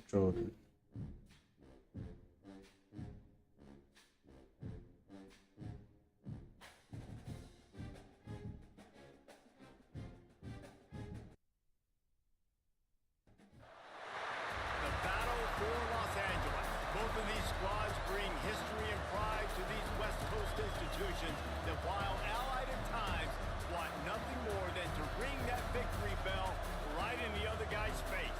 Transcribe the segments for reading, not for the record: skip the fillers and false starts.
Trojans. The battle for Los Angeles. Both of these squads bring history and pride to these West Coast institutions that, while allied at times, want nothing more than to ring that victory bell right in the other guy's face.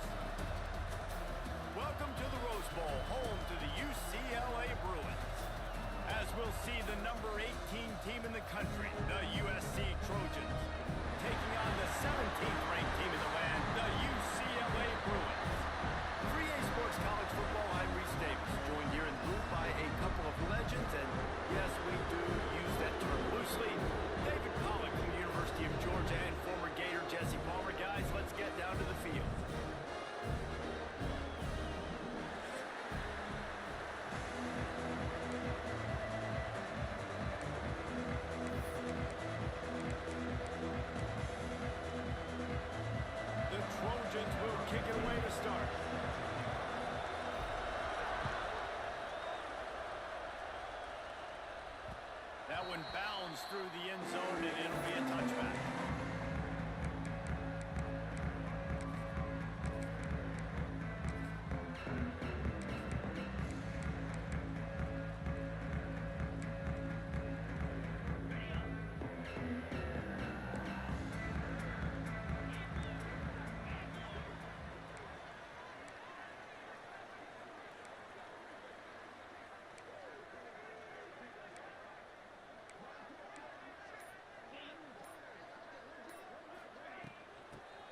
Welcome to the Rose Bowl, home to the UCLA Bruins. As we'll see the number 18 team in the country, the USC Trojans, taking on the 17th ranked team in the land, the UCLA Bruins. 3A Sports College Football, I'm Reese Davis, joined here in the booth by a couple of legends, and yes, we do use that term loosely. David Pollock from the University of Georgia and former Gator Jesse Palmer. Guys, let's get down to the field. The Trojans will kick it away to start. That one bounds through the end zone, and it'll be a touchback.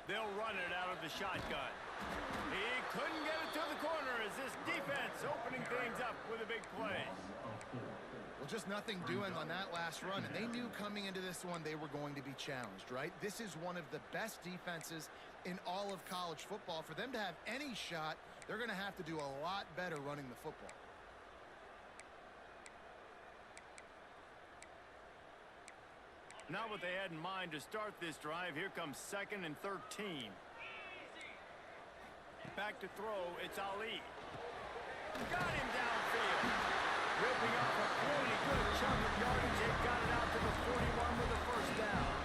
They'll run it out of the shotgun. He couldn't get it to the corner as this defense opening things up with a big play. Well, just nothing doing on that last run, and they knew coming into this one they were going to be challenged, right? This is one of the best defenses in all of college football. For them to have any shot, they're going to have to do a lot better running the football. Not what they had in mind to start this drive. Here comes 2nd and 13. Back to throw, it's Ali. Got him downfield. Ripping off a pretty good chunk of yardage. They got it out to the 41 with a first down.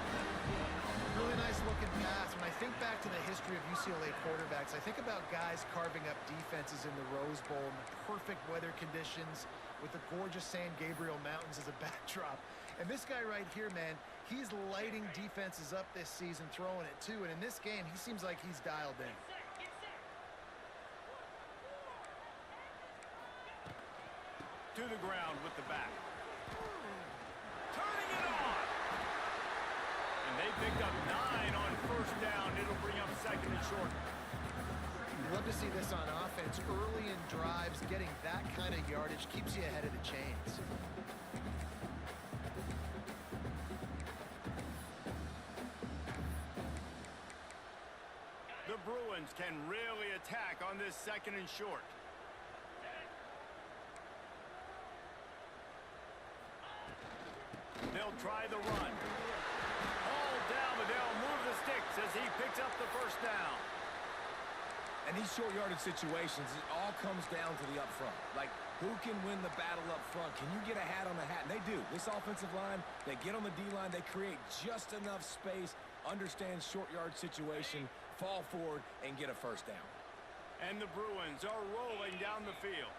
Really nice looking pass. When I think back to the history of UCLA quarterbacks, I think about guys carving up defenses in the Rose Bowl in the perfect weather conditions with the gorgeous San Gabriel Mountains as a backdrop. And this guy right here, man, he's lighting defenses up this season, throwing it too. And in this game, he seems like he's dialed in. To the ground with the back. Turning it on. And they picked up 9 on first down. It'll bring up 2nd and short. Love to see this on offense. Early in drives, getting that kind of yardage keeps you ahead of the chains. The Bruins can really attack on this 2nd and short. They'll try the run. All down, but they'll move the sticks as he picks up the first down. And these short yardage situations, it all comes down to the up front. Like, who can win the battle up front? Can you get a hat on the hat? And they do. This offensive line, they get on the D-line, they create just enough space, understand short yard situation, fall forward, and get a first down. And the Bruins are rolling down the field.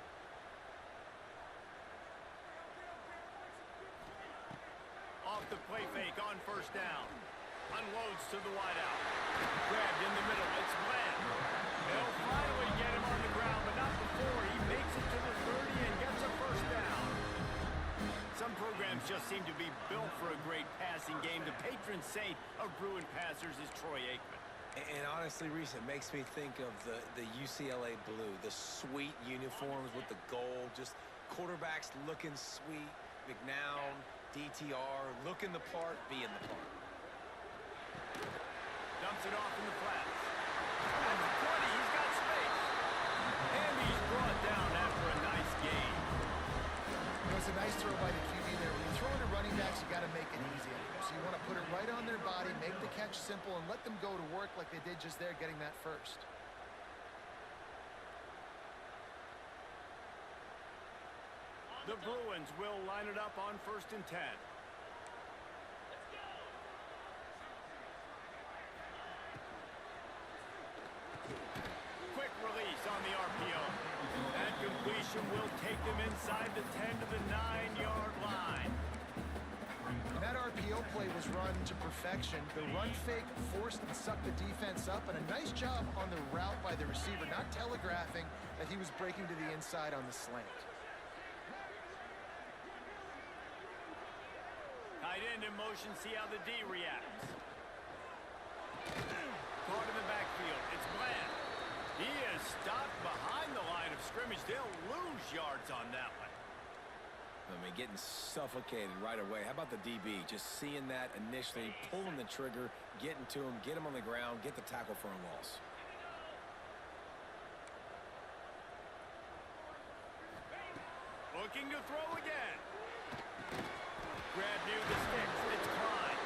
Off the play fake on first down. Unloads to the wideout. Grabbed in the middle. It's Glenn. They'll finally get him on the ground, but not before he makes it to the 30 and gets a first down. Some programs just seem to be built for a great passing game. The patron saint of Bruin passers is Troy Aikman. And honestly, Reese, it makes me think of the UCLA blue, the sweet uniforms with the gold, just quarterbacks looking sweet, McNown, DTR, looking the part, being the part. Dumps it off in the flats. At the 20, he's got space. And he's brought down after a nice gain. It was a nice throw by the QB there. When you're throwing to running backs, you got to make it easy on them. So you want to put it right on their body, make the catch simple, and let them go to work like they did just there, getting that first. The Bruins will line it up on 1st and 10. Quick release on the RPO. That completion will take them inside the 10 to the 9-yard line. That RPO play was run to perfection. The run fake forced and sucked the defense up, and a nice job on the route by the receiver, not telegraphing that he was breaking to the inside on the slant. Tight end in motion, see how the D reacts. Caught in the backfield, it's Bland. He is stopped behind the line of scrimmage. They'll lose yards on that one. I mean, getting suffocated right away. How about the DB? Just seeing that initially, pulling the trigger, getting to him, get him on the ground, get the tackle for a loss. Looking to throw again. Grab near the sticks. It's Klein.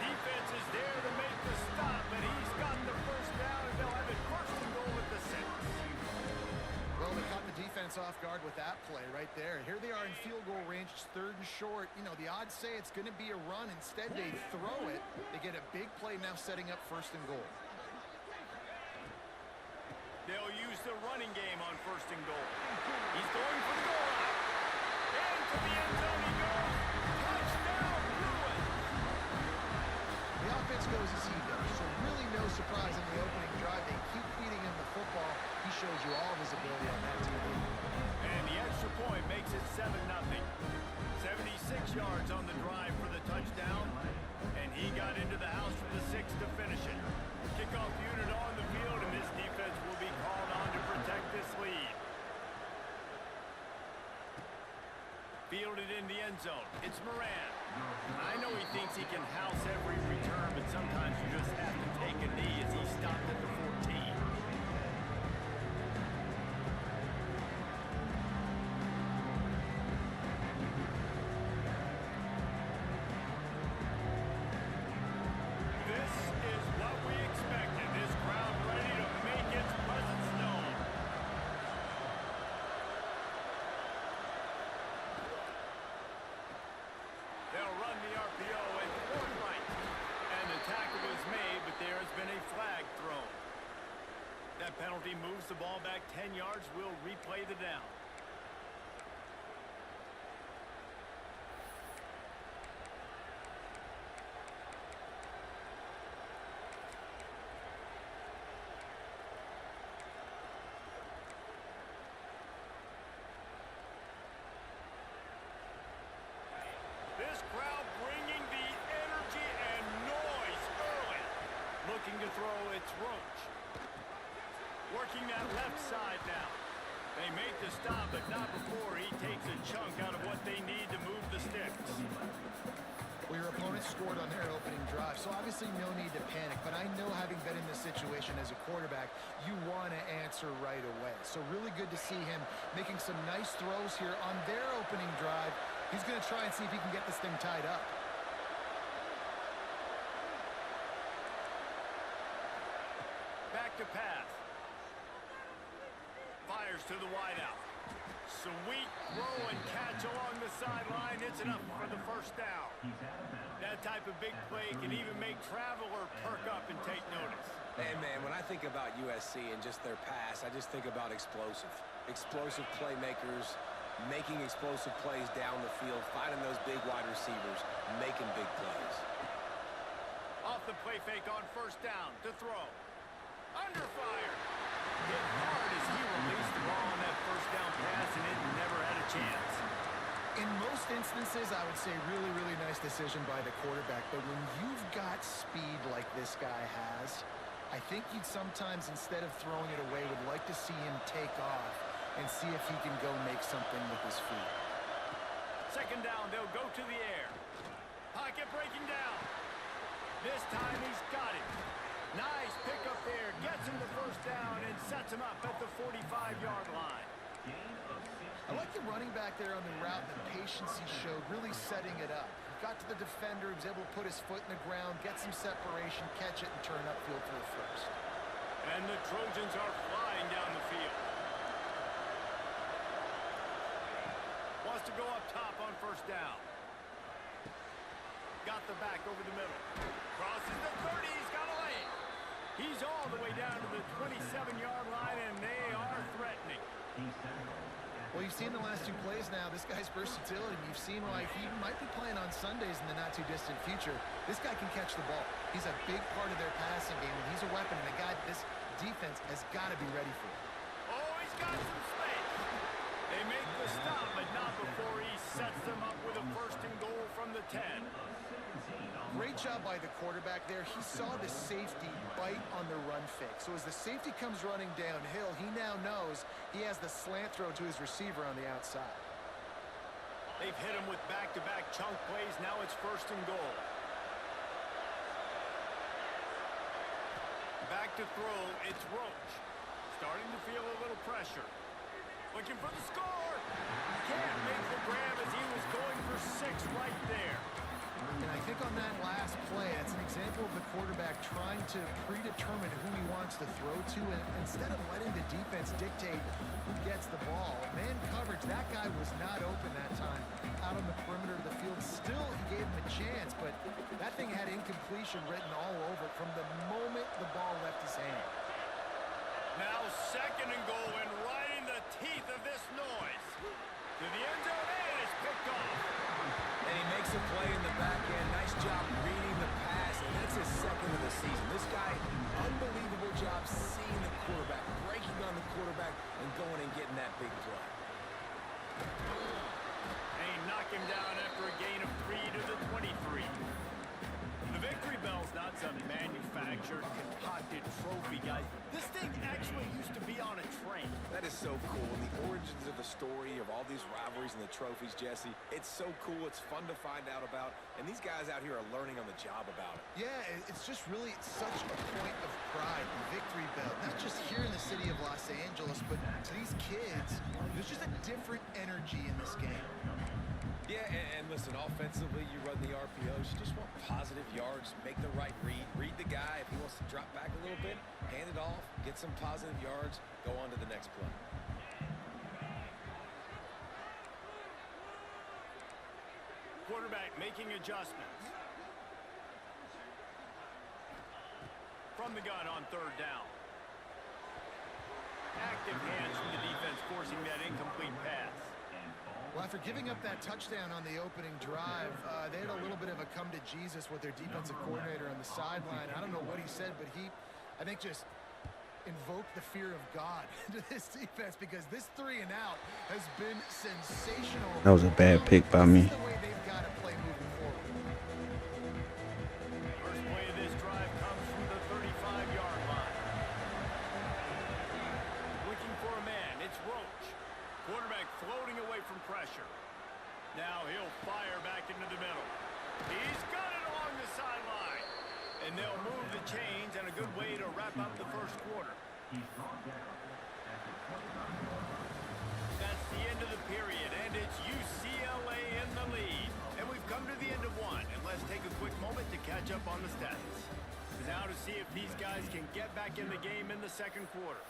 Defense is there to make the stop, but he's got the first down, and they'll have it 1st and goal at the 6. Well, they caught the defense off guard with that play right there. Here they are in field goal range, it's 3rd and short. You know, the odds say it's going to be a run. Instead, they throw it. They get a big play now setting up 1st and goal. They'll use the running game on 1st and goal. He's going for the goal line. Into the end zone he goes. Touchdown, Bruins. The offense goes as he does, so really no surprise in the opening drive. They keep feeding him the football. He shows you all of his ability on that TV. And the extra point makes it 7-0. 76 yards on the drive for the touchdown. And he got into the house for the 6 to finish it. Kickoff unit on the field, and this defense will be called on to protect this lead. Fielded in the end zone. It's Moran. I know he thinks he can house every return, but sometimes you just have to take a knee as he stopped at the 14. This is what we expected. This crowd ready to make its presence known. They'll run the RPO at 4th right. And the tackle was made, but there has been a flag thrown. That penalty moves the ball back 10 yards. We'll replay the down. This crowd bringing the energy and noise early. Looking to throw, it's Roach. Working that left side now. They make the stop, but not before he takes a chunk out of what they need to move the sticks. Well, your opponent scored on their opening drive, so obviously no need to panic. But I know, having been in this situation as a quarterback, you want to answer right away. So really good to see him making some nice throws here on their opening drive. He's going to try and see if he can get this thing tied up. Back to pass. Fires to the wideout. Sweet throw and catch along the sideline. It's enough for the 1st down. That type of big play can even make Traveler perk up and take notice. Hey, man, when I think about USC and just their pass, I just think about explosive. Explosive playmakers, making explosive plays down the field, finding those big wide receivers, making big plays. Off the play fake on 1st down to throw. Under fire. Hit hard as he released the ball on that 1st down pass, and it never had a chance. In most instances, I would say really nice decision by the quarterback. But when you've got speed like this guy has, I think you'd sometimes, instead of throwing it away, would like to see him take off and see if he can go make something with his feet. 2nd down, they'll go to the air. Pocket breaking down. This time he's got it. Nice pickup there. Gets him the 1st down and sets him up at the 45-yard line. I like the running back there on the route, the patience he showed, really setting it up. Got to the defender, he was able to put his foot in the ground, get some separation, catch it, and turn upfield for the 1st. And the Trojans are flying down the field. Wants to go up top on first down. Got the back over the middle. Crosses the 30. He's got a lane. He's all the way down to the 27-yard line, and they are threatening. Well, you've seen the last 2 plays now. This guy's versatility. You've seen why he might be playing on Sundays in the not-too-distant future. This guy can catch the ball. He's a big part of their passing game, and he's a weapon, and a guy this defense has got to be ready for. Oh, he's got some space. They make the stop, but not before he sets them up with a first and goal from the 10. Great job by the quarterback there. He saw the safety bite on the run fake. So as the safety comes running downhill, he now knows he has the slant throw to his receiver on the outside. They've hit him with back-to-back chunk plays. Now it's first and goal. Back to throw. It's Roach. Starting to feel a little pressure. Looking for the score. Can't make the grab as he was going for 6 right there. And I think on that last play, that's an example of the quarterback trying to predetermine who he wants to throw to, and instead of letting the defense dictate who gets the ball. Man coverage, that guy was not open that time out on the perimeter of the field. Still, he gave him a chance, but that thing had incompletion written all over it from the moment the ball left his hand. Now second and goal, and right in the teeth of this noise. To the end zone, and it's picked off. And he makes a play in the back end. Nice job reading the pass, and that's his second of the season. This guy, unbelievable job seeing the quarterback, breaking on the quarterback, and going and getting that big play. They knock him down after a gain of 3 to the 23. The victory bell's not some manufactured, concocted trophy, guys. This thing actually used to be on a train. That is so cool. And the origins of the story of all these rivalries and the trophies, Jesse, it's so cool. It's fun to find out about. And these guys out here are learning on the job about it. Yeah, it's just really such a point of pride, the victory bell. Not just here in the city of Los Angeles, but to these kids, there's just a different energy in this game. Yeah, and listen, offensively, you run the RPOs. You just want positive yards, make the right read the guy. If he wants to drop back a little bit, hand it off, get some positive yards, go on to the next play. Quarterback making adjustments. From the gun on third down. Active hands from the defense forcing that incomplete pass. Well, after giving up that touchdown on the opening drive, they had a little bit of a come to Jesus with their defensive coordinator on the sideline. I don't know what he said, but he, I think, just invoked the fear of God into this defense, because this 3 and out has been sensational. That was a bad pick by me. This is the way they've got to play moving forward. First play of this drive comes from the 35-yard line. Looking for a man, it's Roach. Quarterback floating away from pressure. Now he'll fire back into the middle. He's got it along the sideline. And they'll move the chains, and a good way to wrap up the first quarter. That's the end of the period, and it's UCLA in the lead. And we've come to the end of one, and let's take a quick moment to catch up on the stats. Now to see if these guys can get back in the game in the second quarter.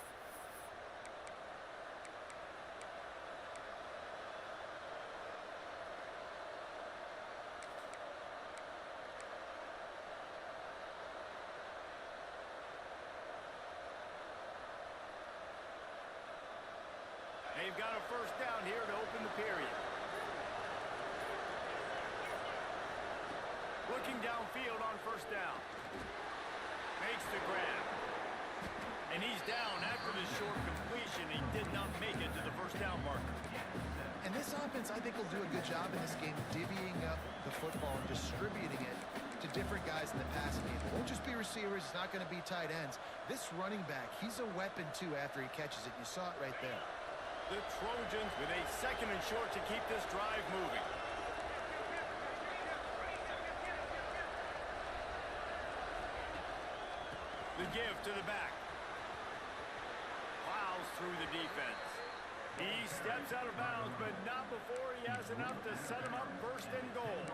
They've got a first down here to open the period. Looking downfield on first down. Makes the grab. And he's down after the short completion. He did not make it to the first down marker. And this offense, I think, will do a good job in this game divvying up the football and distributing it to different guys in the passing game. It won't just be receivers. It's not going to be tight ends. This running back, he's a weapon, too, after he catches it. You saw it right there. The Trojans with a second and short to keep this drive moving. The give to the back. Plows through the defense. He steps out of bounds, but not before he has enough to set him up first and goal.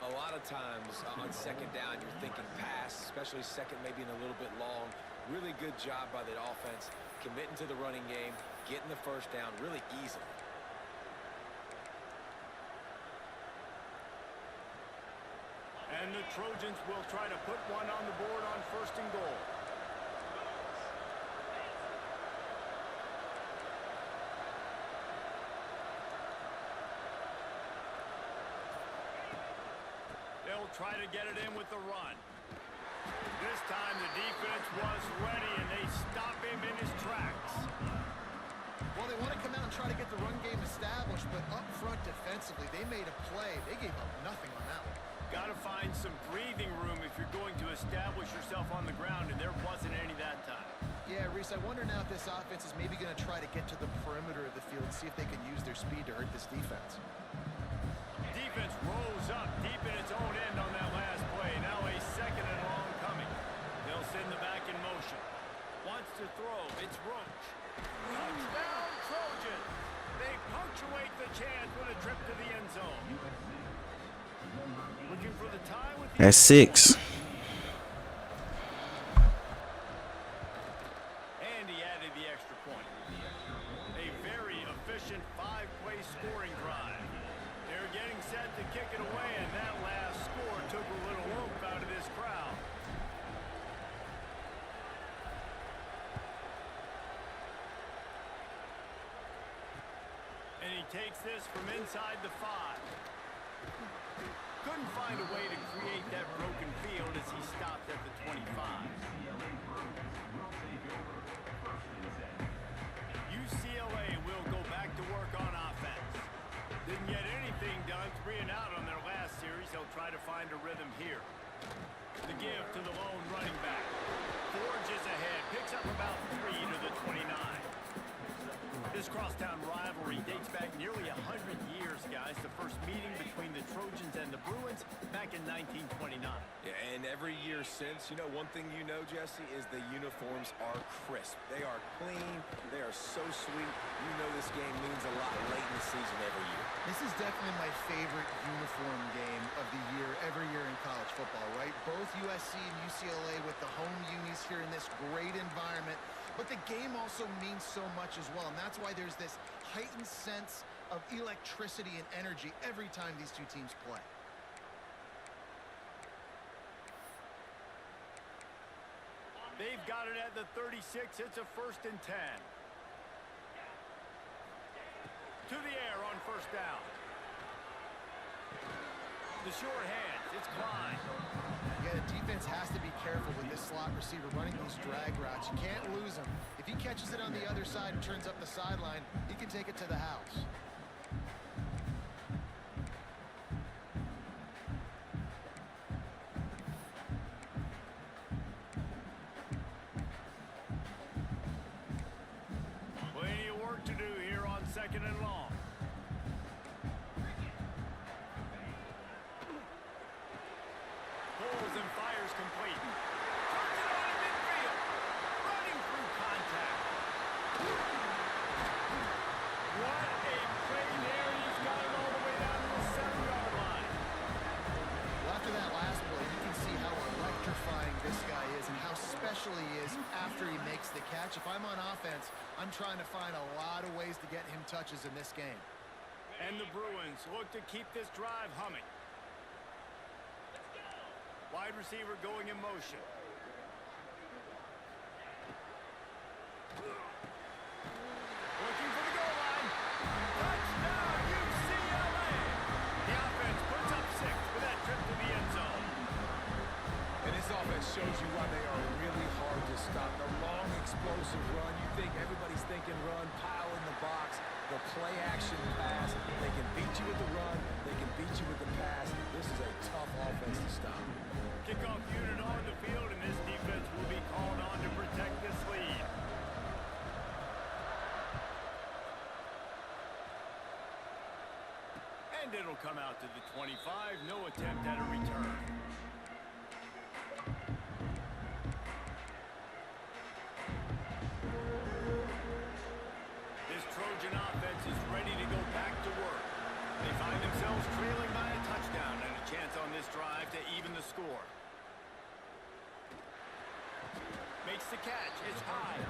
A lot of times on second down, you're thinking pass, especially second maybe in a little bit long. Really good job by the offense, committing to the running game, getting the first down really easily. Trojans will try to put one on the board on 1st and goal. They'll try to get it in with the run. This time the defense was ready and they stop him in his tracks. Well, they want to come out and try to get the run game established, but up front defensively, they made a play. They gave up nothing on that one. Got to find some breathing room if you're going to establish yourself on the ground, and there wasn't any that time. Yeah, Reese, I wonder now if this offense is maybe going to try to get to the perimeter of the field and see if they can use their speed to hurt this defense. Defense rose up deep in its own end on that last play. Now a 2nd and long coming. They'll send the back in motion. Wants to throw. It's Roach. Touchdown, Trojans. They punctuate the chance with a trip to the end zone. Looking for the tie with the... That's 6. And he added the extra point. A very efficient 5-play scoring drive. They're getting set to kick it away, and that last score took a little oomph out of this crowd. And he takes this from inside the 5. Couldn't find a way to create that broken field as he stopped at the 25. UCLA will go back to work on offense. Didn't get anything done, 3 and out on their last series. They'll try to find a rhythm here. The give to the lone running back. Forges ahead, picks up about 3 to the 29. This crosstown rivalry dates back nearly 100 years, guys. The first meeting between the Trojans and the Bruins back in 1929. Yeah, and every year since, you know, one thing you know, Jesse, is the uniforms are crisp. They are clean. They are so sweet. You know this game means a lot late in the season every year. This is definitely my favorite uniform game of the year, every year in college football, right? Both USC and UCLA with the home unis here in this great environment. But the game also means so much as well, and that's why there's this heightened sense of electricity and energy every time these two teams play. They've got it at the 36. It's a 1st and 10. To the air on 1st down. The short hands. It's Klein. Yeah, the defense has to be careful with this slot receiver running these drag routes. You can't lose him. If he catches it on the other side and turns up the sideline, he can take it to the house. Plenty of work to do here on 2nd and long. Pulls and fires complete. Turns it on in midfield. Running through contact. What a play there. He's got it all the way down to the 7-yard line. Well, after that last play, you can see how electrifying this guy is and how special he is after he makes the catch. If I'm on offense, I'm trying to find a lot of ways to get him touches in this game. And the Bruins look to keep this drive humming. Wide receiver going in motion. Looking for the goal line. Touchdown, UCLA! The offense puts up 6 with that trip to the end zone. And this offense shows you why they are really hard to stop. The long, explosive run. You think everybody's thinking run, pile in the box. The play-action pass. They can beat you with the run. They can beat you with the pass. This is a tough offense to stop. Kickoff unit on the field, and this defense will be called on to protect this lead. And it'll come out to the 25. No attempt at a return. This Trojan offense is ready to go back to work. They find themselves trailing by a touchdown and a chance on this drive to even the score. Makes the catch. It's high.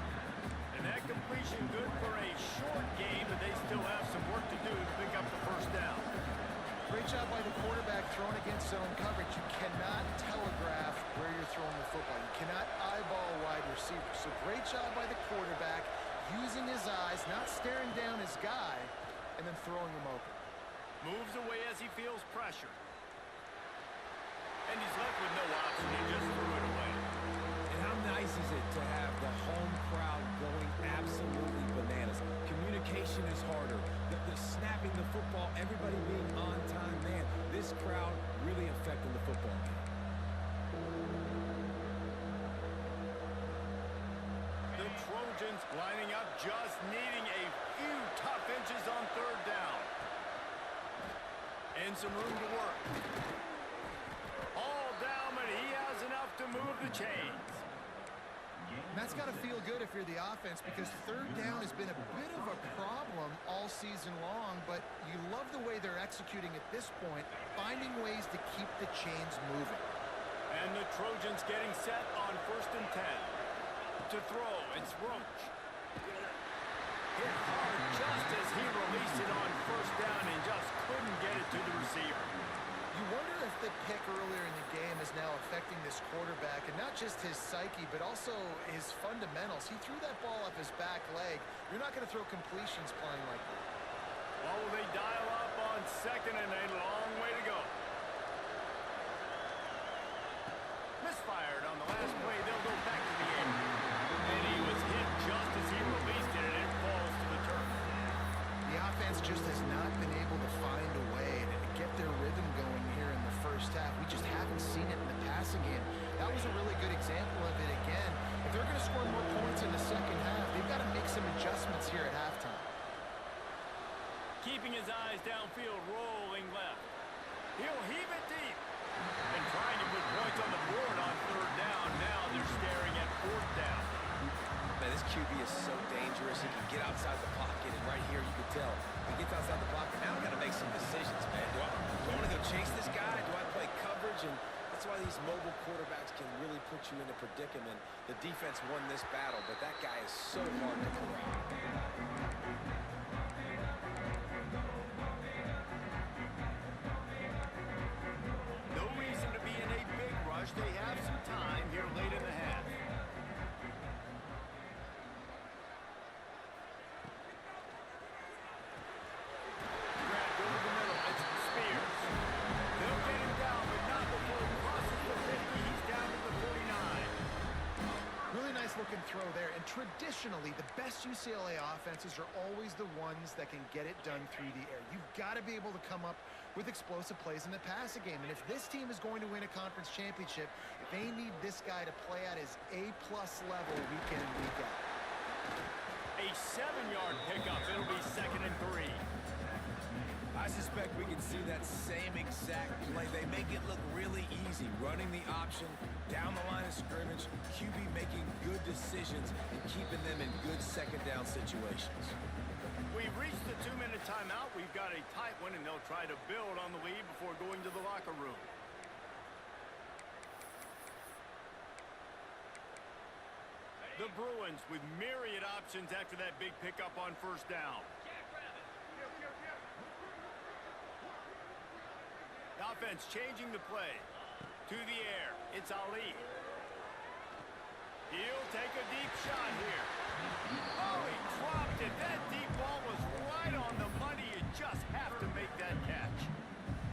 And that completion good for a short game, but they still have some work to do to pick up the 1st down. Great job by the quarterback throwing against zone coverage. You cannot telegraph where you're throwing the football. You cannot eyeball a wide receiver. So great job by the quarterback, using his eyes, not staring down his guy, and then throwing him open. Moves away as he feels pressure. And he's left with no option. He just threw it away. And how nice is it to have the home crowd going absolutely bananas? Communication is harder. The snapping the football, everybody being on time, man. This crowd really affecting the football game. The Trojans lining up, just needing a few tough inches on third down. And some room to work. All down, but he has enough to move the chains. And that's got to feel good if you're the offense, because third down has been a bit of a problem all season long, but you love the way they're executing at this point, finding ways to keep the chains moving. And the Trojans getting set on 1st and 10. To throw, it's Roach. Hit hard just as he released it on 1st down and just couldn't get it to the receiver. You wonder if the pick earlier in the game is now affecting this quarterback, and not just his psyche, but also his fundamentals. He threw that ball up his back leg. You're not going to throw completions playing like that. Oh, they dial up on 2nd and a long way to go. Misfired on the last play. They'll go back to the end. And he was hit just as he released it, and it falls to the turf. The offense just has not been able to find a way to get their rhythm going here in the first half. We just haven't seen it in the passing game. That was a really good example of it again. If they're going to score more points in the second half, they've got to make some adjustments here at halftime. Keeping his eyes downfield, rolling left. He'll heave it deep. And trying to put points on the board on 3rd down. Now they're staring at 4th down. Man, this QB is so dangerous. He can get outside the pocket, and right here you can tell. He gets outside the pocket. Now I got to make some decisions, man. Do I want to go chase this guy? Do I play coverage? And that's why these mobile quarterbacks can really put you in a predicament. The defense won this battle, but that guy is so hard to corral. No reason to be in a big rush. They have some time here late in the half. Grabbed over the middle. It's Spears. They'll get him down, but not before he crosses the 50. He's down to the 49. Really nice looking throw there. And traditionally, the best UCLA offenses are always the ones that can get it done through the air. You've got to be able to come up with explosive plays in the passing game. And if this team is going to win a conference championship, they need this guy to play at his A-plus level week in and week out. A 7-yard pickup. It'll be 2nd and 3. I suspect we can see that same exact play. They make it look really easy, running the option down the line of scrimmage, QB making good decisions and keeping them in good 2nd down situations. We've reached the 2-minute timeout. We've got a tight one, and they'll try to build on the lead before going to the locker room. The Bruins with myriad options after that big pickup on 1st down. The offense changing the play. To the air. It's Ali. He'll take a deep shot here. Oh, he dropped it. That deep ball was right on the money. You just have to make that catch.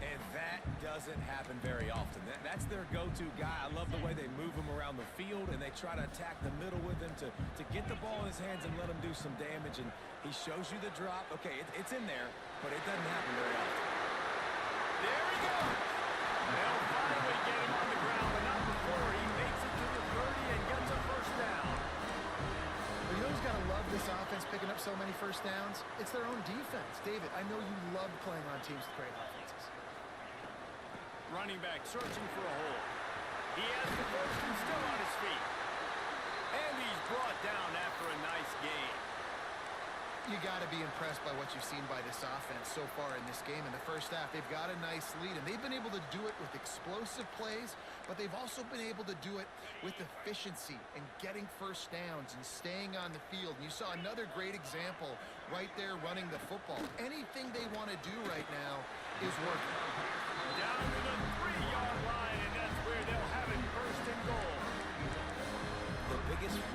And that doesn't happen very often. That's their go-to guy. I love the way they move him around the field, and they try to attack the middle with him to get the ball in his hands and let him do some damage. And he shows you the drop. Okay, it's in there, but it doesn't happen very often. There he goes. They'll finally get him on the ground, but not before he makes it to the 30 and gets a 1st down. But you know who's got to love this offense picking up so many 1st downs? It's their own defense. David, I know you love playing on teams with great offenses. Running back searching for a hole. He has the 1st and still on his feet. And he's brought down after a nice gain. You got to be impressed by what you've seen by this offense so far in this game. In the first half, they've got a nice lead, and they've been able to do it with explosive plays, but they've also been able to do it with efficiency and getting 1st downs and staying on the field. And you saw another great example right there running the football. Anything they want to do right now is working. Down to the 3-yard line, and that's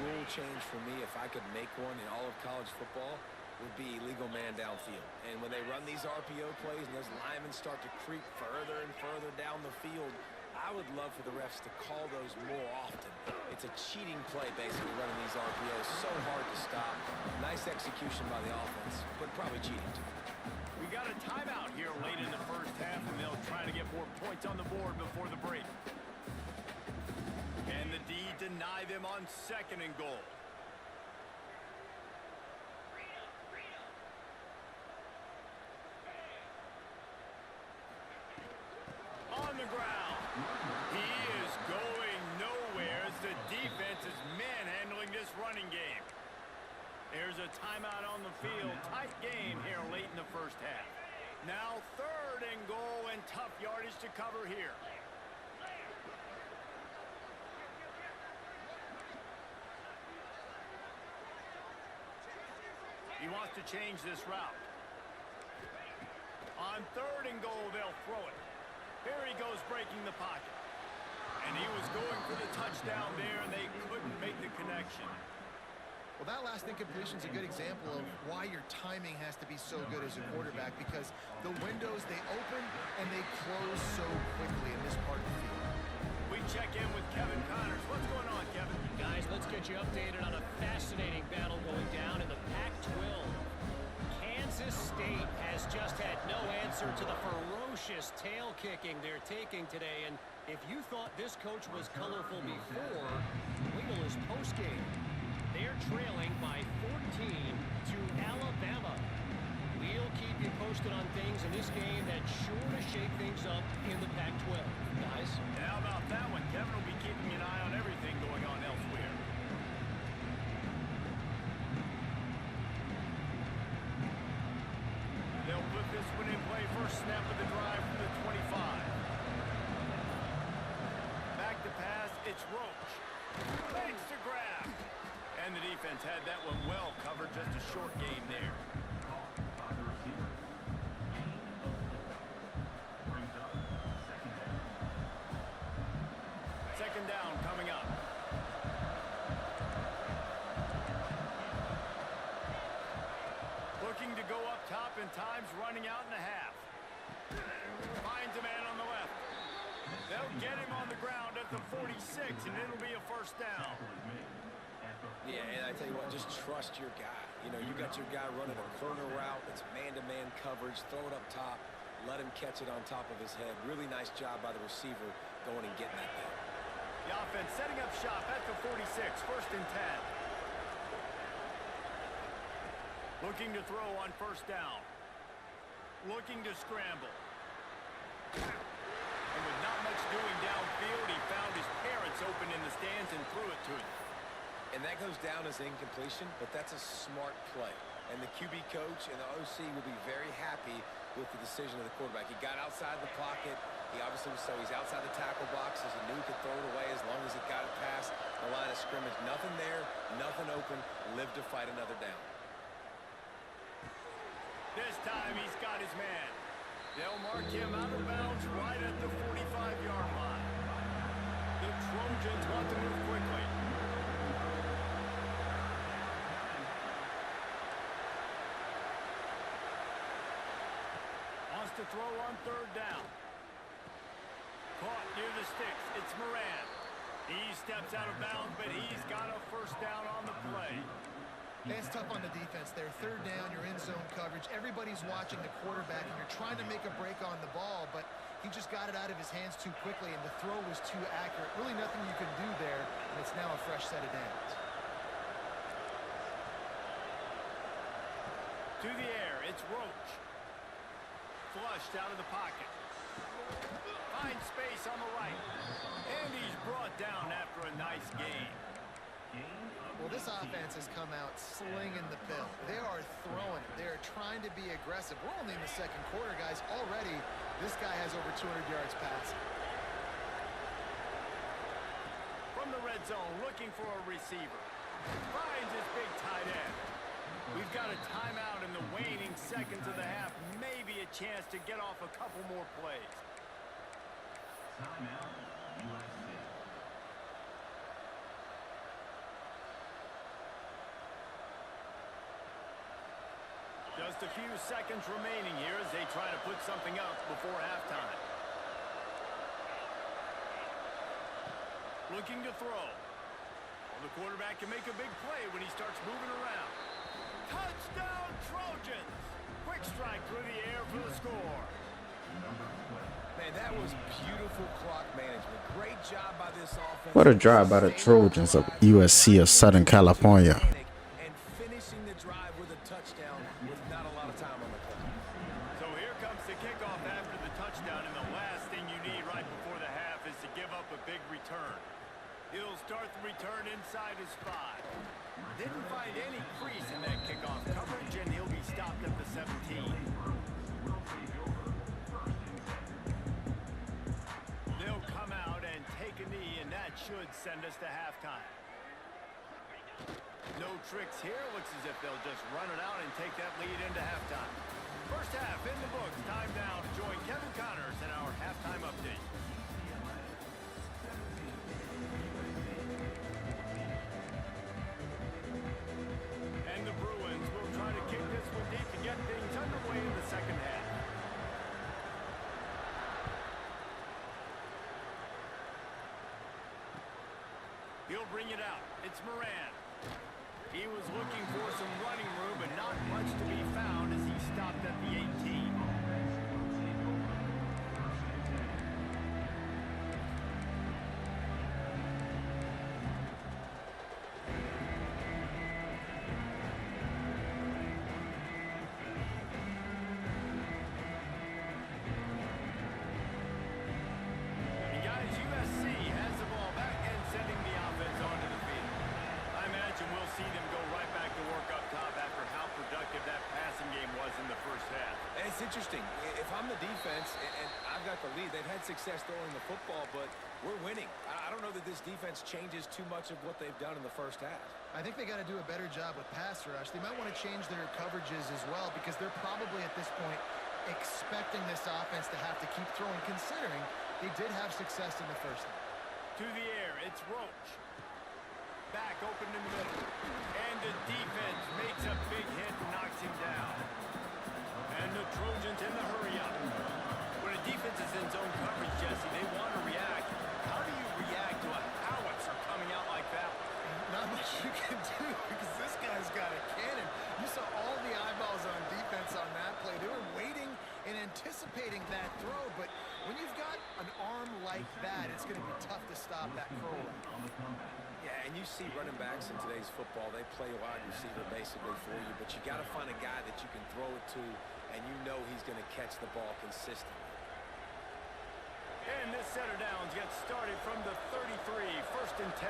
rule change for me, if I could make one in all of college football, would be illegal man downfield. And when they run these RPO plays and those linemen start to creep further and further down the field, I would love for the refs to call those more often. It's a cheating play, basically, running these RPOs. So hard to stop. Nice execution by the offense, but probably cheating too. We got a timeout here late in the first half, and they'll try to get more points on the board before the break. And the D deny them on 2nd and goal. On the ground. He is going nowhere as the defense is manhandling this running game. There's a timeout on the field. Tight game here late in the first half. Now 3rd and goal and tough yardage to cover here. He wants to change this route. On 3rd and goal, they'll throw it. Here he goes breaking the pocket. And he was going for the touchdown there, and they couldn't make the connection. Well, that last incompletion is a good example of why your timing has to be so good as a quarterback, because the windows, they open and they close so quickly in this part of the field. We check in with Kevin Connors. What's going on, Kevin? Guys, let's get you updated on a fascinating battle going down in the Pac-12. Kansas State has just had no answer to the ferocious tail kicking they're taking today. And if you thought this coach was colorful before, wait till his postgame. They're trailing by 14 to Alabama. We'll keep you posted on things in this game that's sure to shake things up in the Pac-12. Guys? And how about that one? Kevin will be keeping an eye on everything going on elsewhere. They'll put this one in play. First snap of the drive from the 25. Back to pass. It's Roach. Makes the grab. And the defense had that one well covered. Just a short game there. 2nd down coming up. Looking to go up top, and time's running out in the half. Finds a man on the left. They'll get him on the ground at the 46, and it'll be a 1st down. Yeah, and I tell you what, just trust your guy. You know, you got your guy running a corner route. It's man-to-man coverage. Throw it up top. Let him catch it on top of his head. Really nice job by the receiver going and getting that thing. The offense setting up shop at the 46, 1st and 10. Looking to throw on 1st down. Looking to scramble. And with not much doing downfield, he found his parents open in the stands and threw it to him. And that goes down as incompletion, but that's a smart play. And the QB coach and the OC will be very happy with the decision of the quarterback. He got outside the pocket. He obviously was, so he's outside the tackle box, as he knew he could throw it away as long as he got it past the line of scrimmage. Nothing there, nothing open. Live to fight another down. This time he's got his man. They'll mark him out of bounds right at the 45-yard line. The Trojans want to move quickly. Wants to throw on 3rd down. Caught near the sticks. It's Moran. He steps out of bounds, but he's got a 1st down on the play. It's tough on the defense there. 3rd down, you're in zone coverage. Everybody's watching the quarterback, and you're trying to make a break on the ball, but he just got it out of his hands too quickly, and the throw was too accurate. Really nothing you can do there, and it's now a fresh set of downs. To the air, it's Roach. Flushed out of the pocket. Finds space on the right. And he's brought down after a nice gain. Well, this offense has come out slinging the pill. They are throwing it. They are trying to be aggressive. We're only in the 2nd quarter, guys. Already, this guy has over 200 yards passing. From the red zone, looking for a receiver. Finds his big tight end. We've got a timeout in the waning seconds of the half. Maybe a chance to get off a couple more plays. Timeout, USC. Just a few seconds remaining here as they try to put something up before halftime. Looking to throw. Well, the quarterback can make a big play when he starts moving around. Touchdown, Trojans! Quick strike through the air for the score. Man, that was beautiful clock management. Great job by this offense. What a drive by the Trojans of USC of Southern California. And finishing the drive with a touchdown with not a lot of time on the clock. So here comes the kickoff after the touchdown, and the last thing you need right before the half is to give up a big return. He'll start the return inside his 5. Didn't find any crease in that kickoff coverage, and he'll be stopped at the 17. They'll come out and take a knee, and that should send us to halftime. No tricks here. Looks as if they'll just run it out and take that lead into halftime. First half in the books. Time now to join Kevin Connors in our halftime update. And the Bruins will try to kick this one deep to get things underway in the second half. He'll bring it out. It's Moran. He was looking for some running room, but not much to be found as he stopped at the 18. And guys, USC has the ball back and sending the offense onto the field. I imagine we'll see them go right back to work up top after how productive that passing game was in the first half. And it's interesting. If I'm the defense and I've got the lead, they've had success throwing the football, but we're winning. I don't know that this defense changes too much of what they've done in the first half. I think they got to do a better job with pass rush. They might want to change their coverages as well because they're probably at this point expecting this offense to have to keep throwing, considering they did have success in the first half. To the air, it's Roach. Back open in the middle. And the defense makes a big hit and knocks him down. And the Trojans in the hurry-up. When a defense is in zone coverage, Jesse, they want to react. How do you react to a howitzer coming out like that? Not much you can do because this guy's got a cannon. You saw all the eyeballs on defense on that play. They were waiting and anticipating that throw, but when you've got an arm like that, it's going to be tough to stop that curl. Yeah, and you see running backs in today's football, they play wide receiver basically for you, but you got to find a guy that you can throw it to, and you know he's going to catch the ball consistently. And this center downs gets started from the 33, 1st and 10.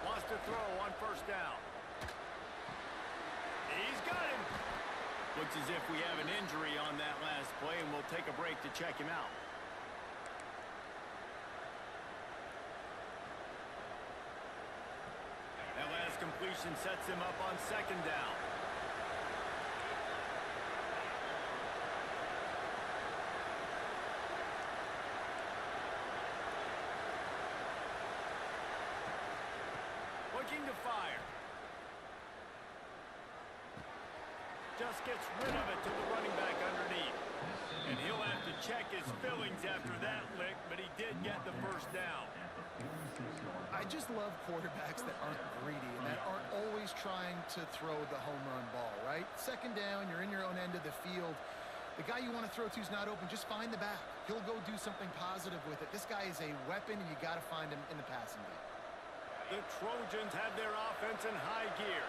Wants to throw on 1st down. He's got him. Looks as if we have an injury on that last play, and we'll take a break to check him out. That last completion sets him up on 2nd down. Looking to fire. Just gets rid of it to the running back underneath. And he'll have to check his fillings after that lick, but he did get the 1st down. I just love quarterbacks that aren't greedy and that aren't always trying to throw the home run ball, right? 2nd down, you're in your own end of the field. The guy you want to throw to is not open. Just find the back. He'll go do something positive with it. This guy is a weapon, and you got to find him in the passing game. The Trojans have their offense in high gear.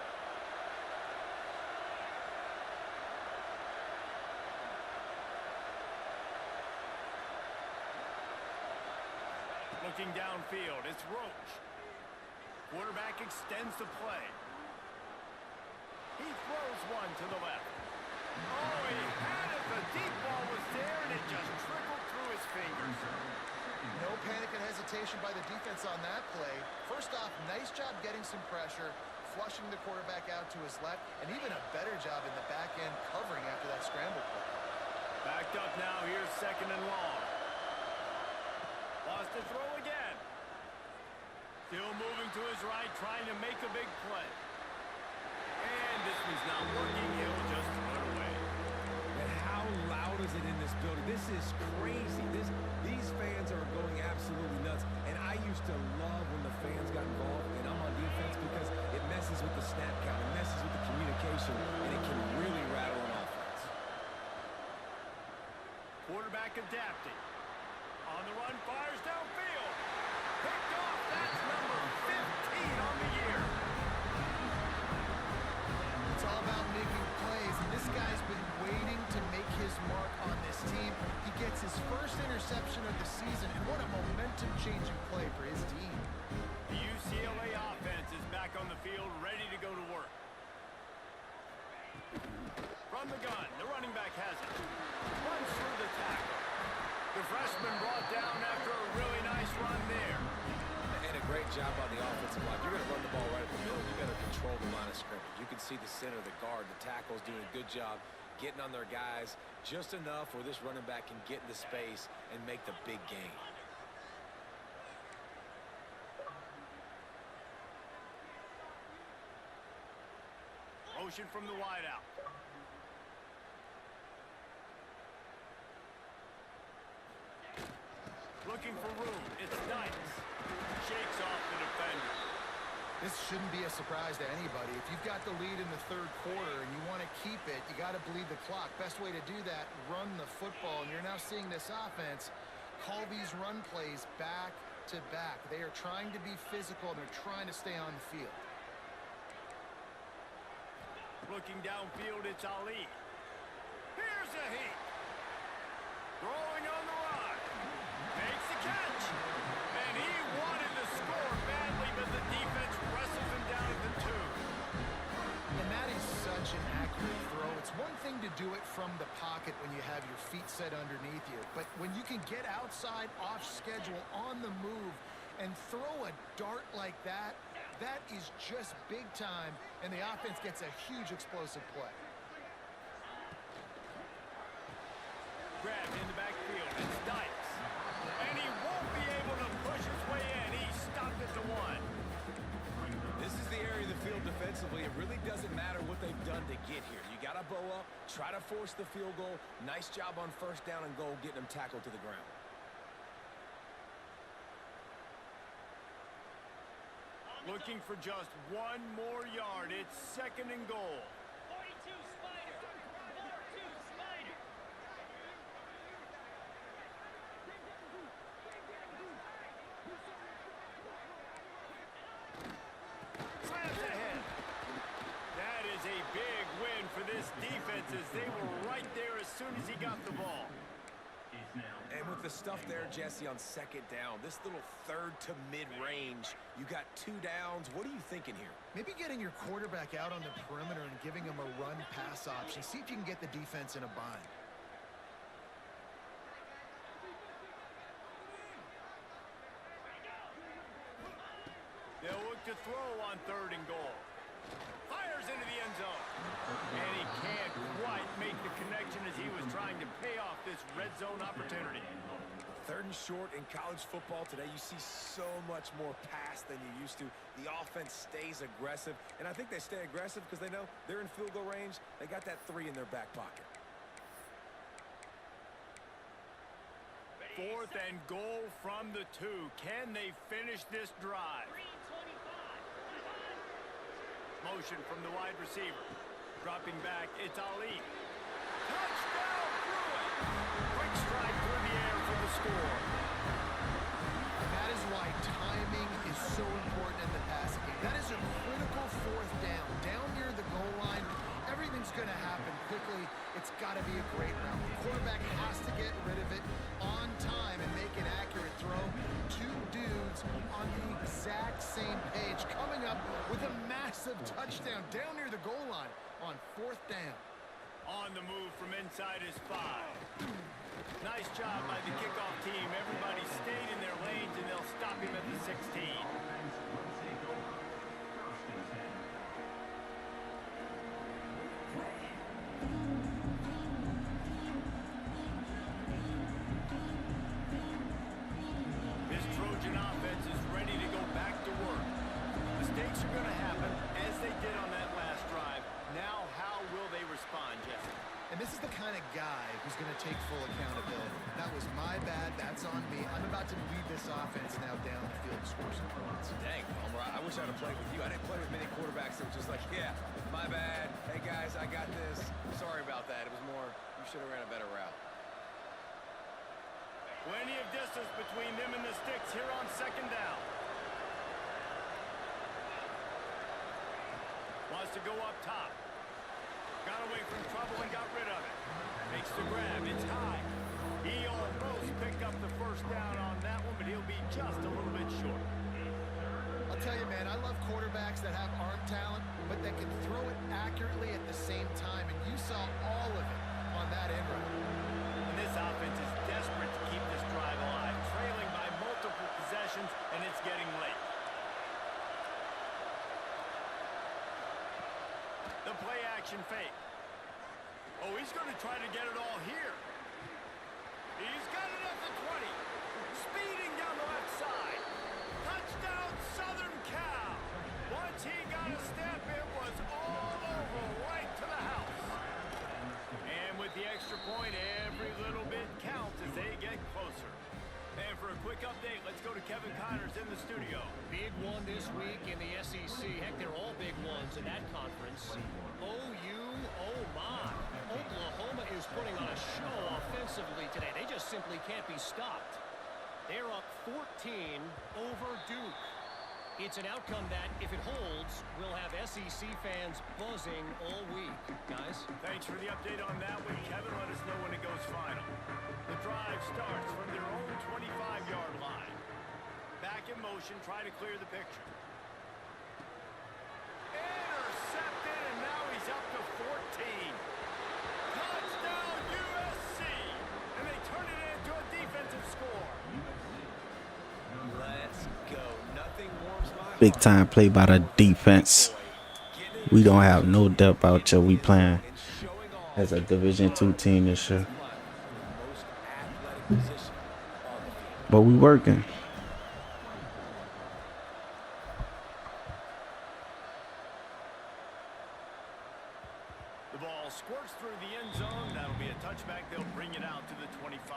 Looking downfield, it's Roach. Quarterback extends the play. He throws one to the left. Oh, he had it. The deep ball was there, and it just trickled through his fingers. No panic and hesitation by the defense on that play. First off, nice job getting some pressure, flushing the quarterback out to his left, and even a better job in the back end covering after that scramble play. Backed up now, here's 2nd and long. Lost to throw again. Still moving to his right, trying to make a big play. And this one's not working. He'll just run away. And how loud is it in this building? This is crazy. These fans are going absolutely nuts. And I used to love when the fans got involved and I'm on defense because it messes with the snap count, it messes with the communication, and it can really rattle an offense. Quarterback adapting. On the run, fires downfield. Picked off. That's number 15 on the year. It's all about making plays, and this guy's been waiting to make his mark on this team. He gets his first interception of the season, and what a momentum-changing play for his team. The UCLA offense is back on the field, ready to go to work. From the gun, the running back has it. Runs through the tackle. The freshman brought down after a really nice run there. And a great job on the offensive line. You're going to run the ball right at the middle. You better control the line of scrimmage. You can see the center, the guard, the tackle's doing a good job getting on their guys just enough where this running back can get into space and make the big gain. Motion from the wideout. Looking for room. It's Dykes. Shakes off the defender. This shouldn't be a surprise to anybody. If you've got the lead in the third quarter and you want to keep it, you got to bleed the clock. Best way to do that, run the football. And you're now seeing this offense call these run plays back to back. They are trying to be physical, and they're trying to stay on the field. Looking downfield, it's Ali. Here's a heat. Throwing on the run. Makes the catch. And he wanted to score badly, but the defense wrestles him down at the 2. And that is such an accurate throw. It's one thing to do it from the pocket when you have your feet set underneath you, but when you can get outside, off schedule, on the move, and throw a dart like that, that is just big time, and the offense gets a huge explosive play. Grabbed in the backfield. It's Dykes. And he won't be able to push his way in. He stopped at the 1. This is the area of the field defensively. It really doesn't matter what they've done to get here. You got to bow up, try to force the field goal. Nice job on first down and goal, getting them tackled to the ground. Looking for just 1 more yard. It's 2nd and goal. 42 Spider. 42 Spider. Slams ahead. That is a big win for this defense as they were right there as soon as he got the ball. And with the stuff there, Jesse, on 2nd down, this little third to mid-range, you got 2 downs. What are you thinking here? Maybe getting your quarterback out on the perimeter and giving him a run-pass option. See if you can get the defense in a bind. They'll look to throw on 3rd and goal. Fires into the end zone. And he can't quite make the connection as he was trying to pay off this red zone opportunity. 3rd and short in college football today, you see so much more pass than you used to. The offense stays aggressive, and I think they stay aggressive because they know they're in field goal range. They got that 3 in their back pocket. 4th and goal from the 2. Can they finish this drive? Motion from the wide receiver. Dropping back, it's Ali. Touchdown, Bruin! Quick strike through the air for the score. And that is why timing is so important in the passing game. That is a critical 4th down. Down near the goal line, everything's going to happen quickly. It's got to be a great route. The quarterback has to get rid of it on time and make an accurate throw. 2 dudes on the exact same page, coming up with a massive touchdown down near the goal line on 4th down. On the move from inside his 5. Nice job by the kickoff team. Everybody stayed in their lanes, and they'll stop him at the 16. This Trojan offense is ready to go back to work. Mistakes are going to happen, as they did on that last drive. Now, how will they respond, Jesse? And this is the kind of guy who's going to take full accountability. That was my bad. That's on me. I'm about to lead this offense now down the field to score some points. Dang, Homer, I wish I'd have played with you. I didn't play with many quarterbacks that were just like, yeah, my bad. Hey, guys, I got this. Sorry about that. It was more, you should have ran a better route. Plenty of distance between them and the sticks here on second down. Wants to go up top. Got away from trouble and got rid of it. Makes the grab. It's high. He almost picked up the first down on that one, but he'll be just a little bit short. I'll tell you, man, I love quarterbacks that have arm talent, but that can throw it accurately at the same time, and you saw all of it on that end run. And this offense is desperate to keep this drive alive, trailing by multiple possessions, and it's getting late. The play action fake. Oh, he's going to try to get it all here. He's got it at the 20. Speeding down the left side. Touchdown, Southern Cal. Once he got a step, it was all over, right to the house. And with the extra point, every little bit counts as they get closer. And for a quick update, let's go to Kevin Connors in the studio. Big one this week in the SEC. Heck, they're all big ones in that conference. OU, oh my. Oklahoma is putting on a show offensively today. They just simply can't be stopped. They're up 14 over Duke. It's an outcome that, if it holds, will have SEC fans buzzing all week. Guys? Thanks for the update on that one, Kevin. Let us know when it goes final. The drive starts from their own 25-yard line. Back in motion, try to clear the picture. Intercepted, and now he's up to 14. Touchdown, USC! And they turn it into a defensive score. Let's go. Nothing warms my heart. Big time play by the defense. We don't have no depth out here. We playing as a Division II team this year. But we working. The ball squirts through the end zone. That'll be a touchback. They'll bring it out to the 25.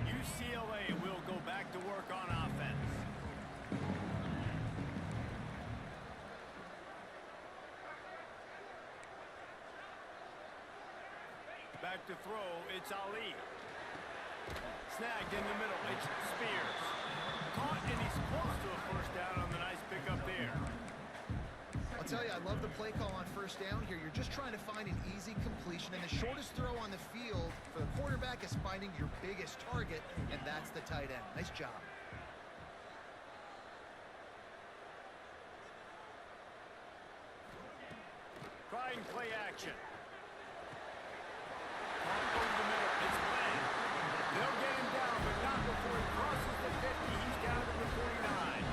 UCLA will go back to work on offense. Back to throw, it's Ali. Snagged in the middle, it's Spears. Caught, and he's close to a first down on the nice pickup there. I'll tell you, I love the play call on first down here. You're just trying to find an easy completion, and the shortest throw on the field for the quarterback is finding your biggest target, and that's the tight end. Nice job. Trying play action. Over the middle, it's Bland. They'll get him down, but not before he crosses the 50. He's down to the 49.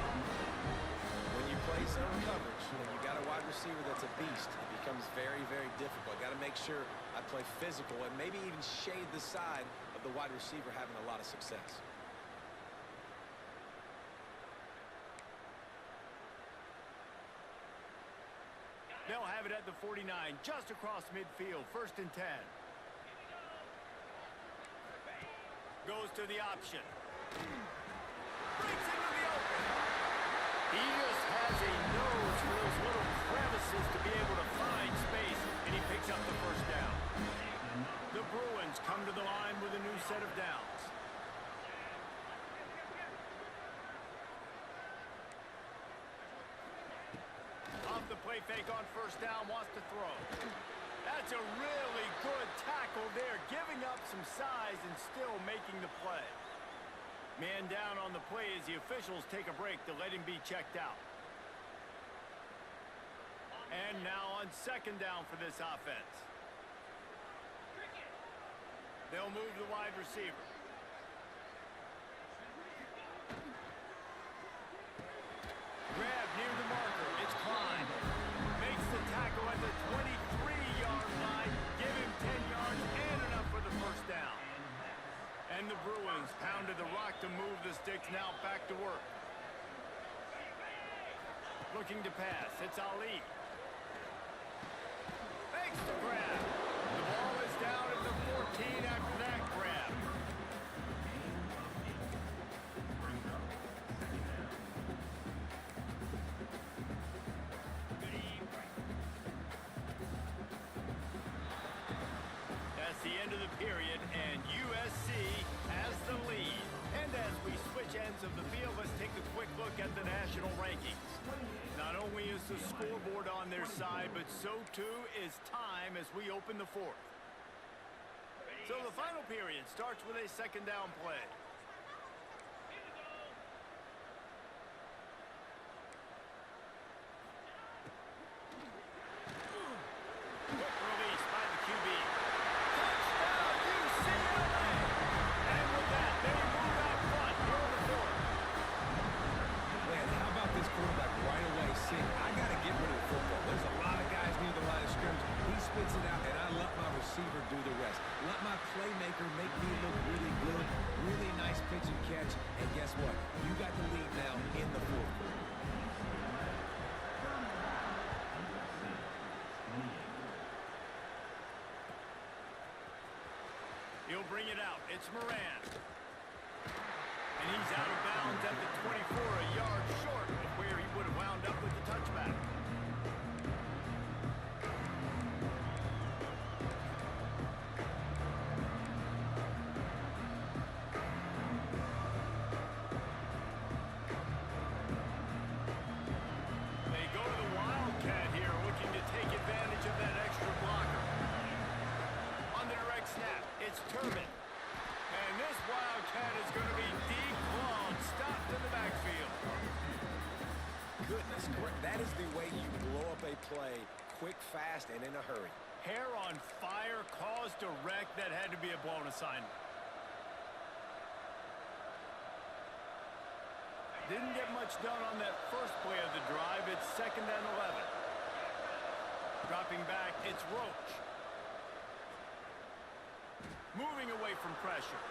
When you play zone coverage, when you got a wide receiver that's a beast, it becomes very, very difficult. Got to make sure I play physical and maybe even shade the side of the wide receiver having a lot of success. They'll have it at the 49, just across midfield, 1st and 10. Goes to the option. Breaks into the open. He just has a nose for those little crevices to be able to find space, and he picks up the first down. The Bruins come to the line with a new set of downs. Off the play fake on first down, wants to throw. That's a really good tackle there, giving up some size and still making the play. Man down on the play as the officials take a break to let him be checked out. And now on second down for this offense. They'll move the wide receiver. Grab near the marker. It's Klein. Makes the tackle at the 23-yard line. Give him 10 yards and enough for the first down. And the Bruins pounded the rock to move the sticks, now back to work. Looking to pass. It's Ali. Makes the grab. The ball is down at the 14 after that grab. That's the end of the period, and USC has the lead. And as we switch ends of the field, let's take a quick look at the national rankings. Not only is the scoreboard on their side, but so too is time as we open the fourth. So the final period starts with a second down play. Quick release by the QB. Touchdown, UCLA! And with that, they move out front here in the fourth. Man, how about this quarterback right away saying, I got to get rid of the football. There's a lot of guys near the line of scrimmage. He spits it out, and I let my receiver do the rest. Let my playmaker make me look really good. Really nice pitch and catch. And guess what? You got the lead now in the fourth quarter. He'll bring it out. It's Moran. And he's out of bounds at the 24, a yard short of where he would have wound up with the touchback. They go to the Wildcat here, looking to take advantage of that extra blocker. On the direct snap, it's Turbin. And this Wildcat is going to be deep long, stopped in the backfield. Goodness, that is the way you blow up a play quick, fast, and in a hurry. Hair on fire, caused a wreck that had to be a blown assignment. Didn't get much done on that first play of the drive. It's 2nd and 11. Dropping back, it's Roach. Moving away from pressure.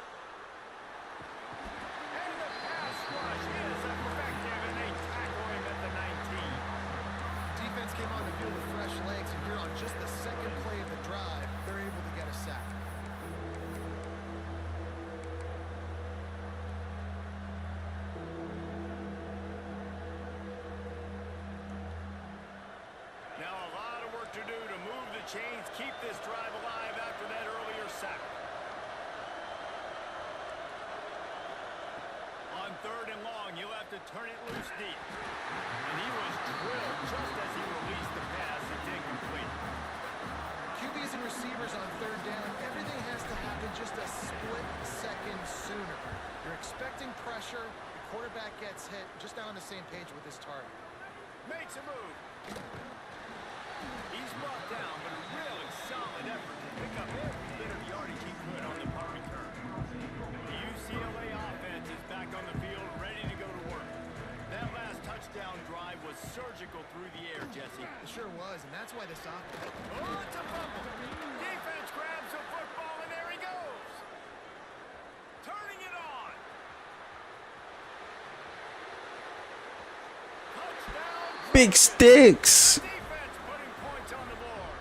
And the pass rush is effective, and they tackle him at the 19. Defense came on the field with fresh legs, and here on just the second play of the drive, they're able to get a sack. Now a lot of work to do to move the chains, keep this drive alive after that earlier sack. On 3rd and long, you'll have to turn it loose deep. And he was drilled just as he released the pass. It's incomplete. QBs and receivers on 3rd down, everything has to happen just a split second sooner. You're expecting pressure, the quarterback gets hit, just not on the same page with his target. Makes a move. He's brought down, but a really solid effort to pick up every bit of yardage he could on the punt return. The UCLA offense is back on the field, ready to go to work. That last touchdown drive was surgical through the air, Jesse. It sure was, and that's why this offense... Oh, it's a fumble. Defense grabs the football, and there he goes. Turning it on. Touchdown. Big sticks. Defense putting points on the board.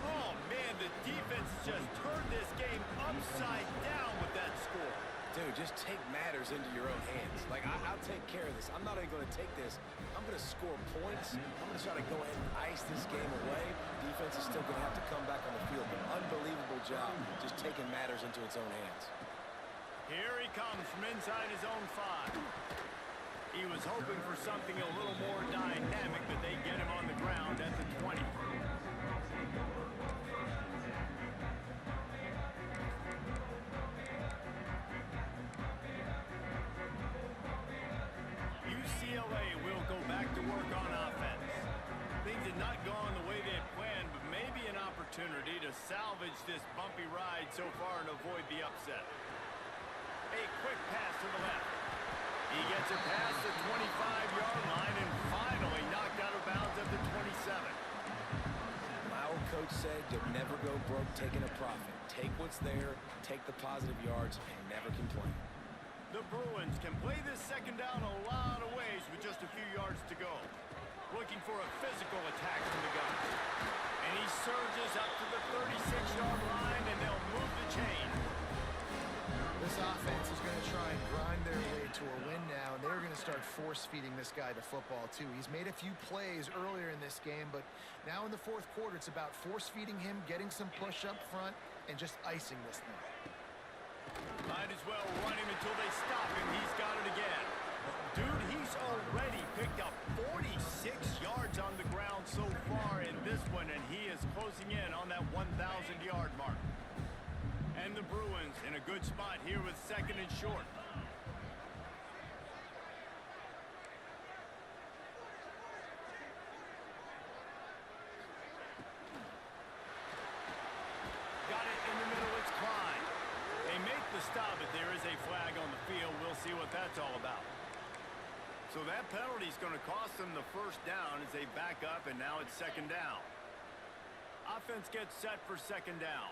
Oh, man, the defense just turned this game upside down with that score. Dude, just take matters into your own hands. Like, I'll take care of this. I'm not even going to take this. I'm going to score points. I'm going to try to go ahead and ice this game away. Defense is still going to have to come back on the field. But unbelievable job just taking matters into its own hands. Here he comes from inside his own 5. He was hoping for something a little more dynamic, but they get him on the ground at the 20. UCLA will go back to work on offense. Things had not gone the way they had planned, but maybe an opportunity to salvage this bumpy ride so far and avoid the upset. A quick pass to the left. He gets it past the 25-yard line and finally knocked out of bounds at the 27. My old coach said you'll never go broke taking a profit. Take what's there, take the positive yards, and never complain. The Bruins can play this second down a lot of ways with just just a few yards to go. Looking for a physical attack from the gun. And he surges up to the 36-yard line, and they'll move the chain. This offense is going to try and grind their way to a win now, and they're going to start force-feeding this guy the football, too. He's made a few plays earlier in this game, but now in the fourth quarter, it's about force-feeding him, getting some push up front, and just icing this thing. Might as well run him until they stop him. He's got it again. Dude, he's already picked up 46 yards on the ground so far in this one, and he is closing in on that 1,000-yard mark. And the Bruins in a good spot here with second and short. Got it in the middle, it's Klein. They make the stop, but there is a flag on the field. We'll see what that's all about. So that penalty is going to cost them the first down as they back up, and now it's second down. Offense gets set for second down.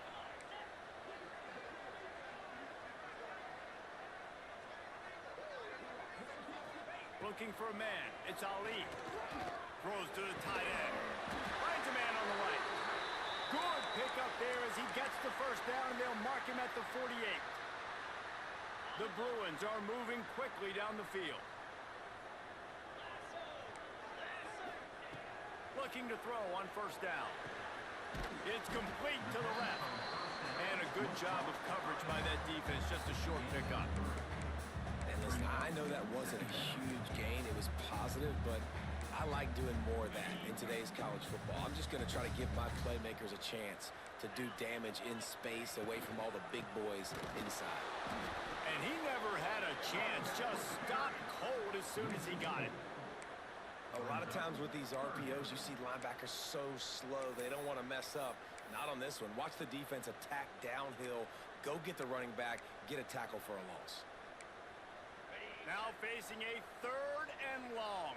Looking for a man. It's Ali. Throws to the tight end. Finds a man on the right. Good pickup there as he gets the first down. They'll mark him at the 48. The Bruins are moving quickly down the field. Looking to throw on first down. It's complete to the left. And a good job of coverage by that defense. Just a short pickup. And listen, I know that wasn't a huge gain. It was positive, but I like doing more of that in today's college football. I'm just going to try to give my playmakers a chance to do damage in space away from all the big boys inside. And he never had a chance. Just stopped cold as soon as he got it. A lot of times with these RPOs, you see linebackers so slow, they don't want to mess up. Not on this one. Watch the defense attack downhill, go get the running back, get a tackle for a loss. Now facing a third and long.